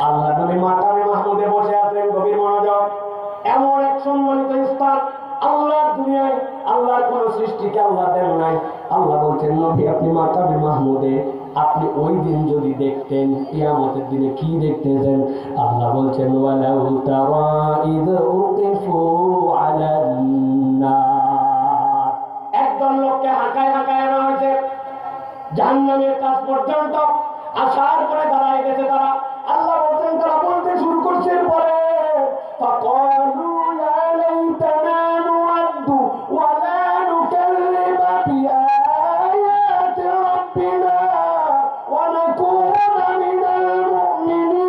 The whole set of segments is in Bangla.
আল্লাহ নবী মাকামে মাহমুদে বসে আছেন, গভীর মনোযোগ। এমন এক সম্মানিত স্থান আল্লাহর দুনিয়ায় আল্লাহর কোন সৃষ্টিকে আল্লাহ দেন নাই। আল্লাহ বলছেন, নবী আপনি মাকামে মাহমুদে, আপনি ওই দিন যদি দেখতেন কিয়ামতের দিনে কি দেখতেছেন। আল্লাহ বলছেন, ওয়ালাউ তারা ইয উকিফু আলান নার, একদল লোককে হাঁকায় হাঁকায় আনা হয়েছে জাহান্নামের কাছ পর্যন্ত। আসার পরে দাঁড়ায় গেছে তারা। আল্লাহ বলছেন, তারা বলতে শুরু করছে পরে ফাকালু ইয়া লাইতানা নুআদ্দু ওয়া লা নুকাল্লিমা বিআয়াতি রাব্বিনা ওয়া নাকুনা মিনাল মুমিনিন।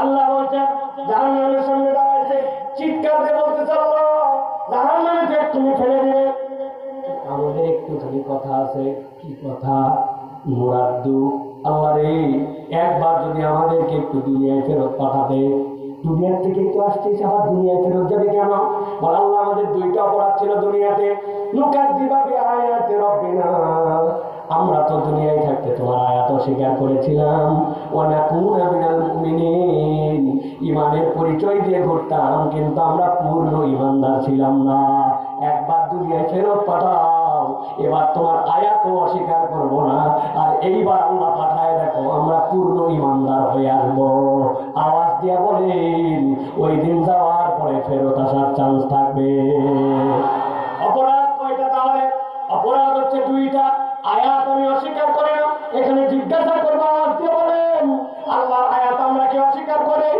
আল্লাহ বলছেন, জাহান্নামের সামনে দাঁড়াইছে, চিৎকার দিয়ে বলতেছে, আল্লাহ জাহান্নামে তুমি ফেলে দিবে। আমাদের একটুখানি কথা আছে, কি কথা? মুরাদ্দু, আল্লাহ রে একবার যদি আমাদেরকে একটু দুনিয়ায় ফেরত পাঠাতে। দুনিয়ার থেকে একটু আসতেছে, আবার দুনিয়ায় ফেরত যাবে কেন? বল আল্লাহ আমাদের দুইটা অপরাধ ছিল দুনিয়াতে। নুকাদ্দিবা বিআয়াতি রাব্বিনা, আমরা তো দুনিয়ায় থাকতে তোমার আয়াত অস্বীকার করেছিলাম। ওয়া নাকুনা মিনাল মুমিনিন, ঈমানের পরিচয় দিয়ে ঘুরতাম, কিন্তু আমরা পূর্ণ ঈমানদার ছিলাম না। একবার দুনিয়ায় ফেরত পাঠাও, এবার তোমার আয়াতও অস্বীকার করব না, আর এইবার আল্লাহ পাঠায় দেখো আমরা পূর্ণ ঈমানদার হয়ে আসবো। আওয়াজ দিয়ে বলেন, ওই দিন যাওয়ার পরে ফেরত আসার চান্স থাকবে। অপরাধ কয়টা তাহলে? অপরাধ হচ্ছে দুইটা। আয়াত আমি অস্বীকার করি না, এখানে জিজ্ঞাসা করবো, আওয়াজ দিয়ে বলেন আল্লাহর আয়াত আমরা কি অস্বীকার করি?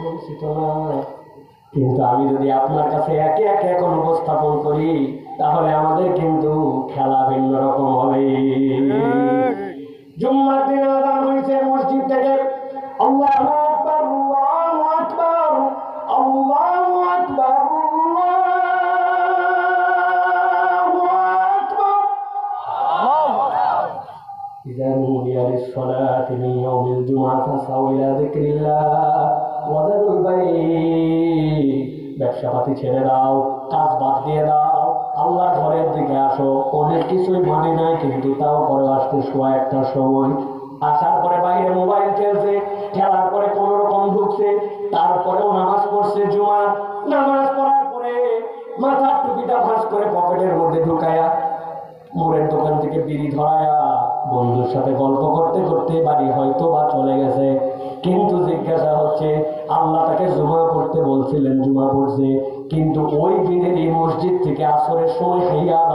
বলছি তো না। কিন্তু আমি যদি আপনার কাছে একে একে এখন উপস্থাপন করি, তাহলে আমাদের কিন্তু খেলা ভিন্ন রকম হবে। জুম্মার দিনে আযান হয়েছে মসজিদ থেকে, আল্লাহু আকবার আল্লাহু আকবার আল্লাহু আকবার আল্লাহু আকবার। ইযা নুদিয়া লিস-সালাতি মিন ইয়াউমিল জুমআহ ফাসাউ ইলা যিকরিল্লাহ ওয়া যারুল বাই', ব্যবসাপাতি ছেড়ে দাও, কাজ বাদ দিয়ে দাও, আল্লাহর ঘরের দিকে আসো। অনেক কিছুই মানে নাই, কিন্তু তাও পরে আসতে শোয়া একটার সময়। আসার পরে বাইরে মোবাইল খেলছে, খেলার পরে কোন রকম ঢুকছে, তারপরেও নামাজ পড়ছে জুমার। নামাজ পড়ার পরে মাথার টুপিটা ভাঁজ করে পকেটের মধ্যে ঢুকায়া, মোড়ের দোকান থেকে বিড়ি ধরায়া বন্ধুর সাথে গল্প করতে করতে বাড়ি হয়তো বা চলে গেছে। কিন্তু জিজ্ঞাসা হচ্ছে, আল্লাহ তাকে জুমা পড়তে বলছিলেন, জুমা পড়ছে, কিন্তু ওই দিনের এই মসজিদ থেকে আসরের সময় খাইয়া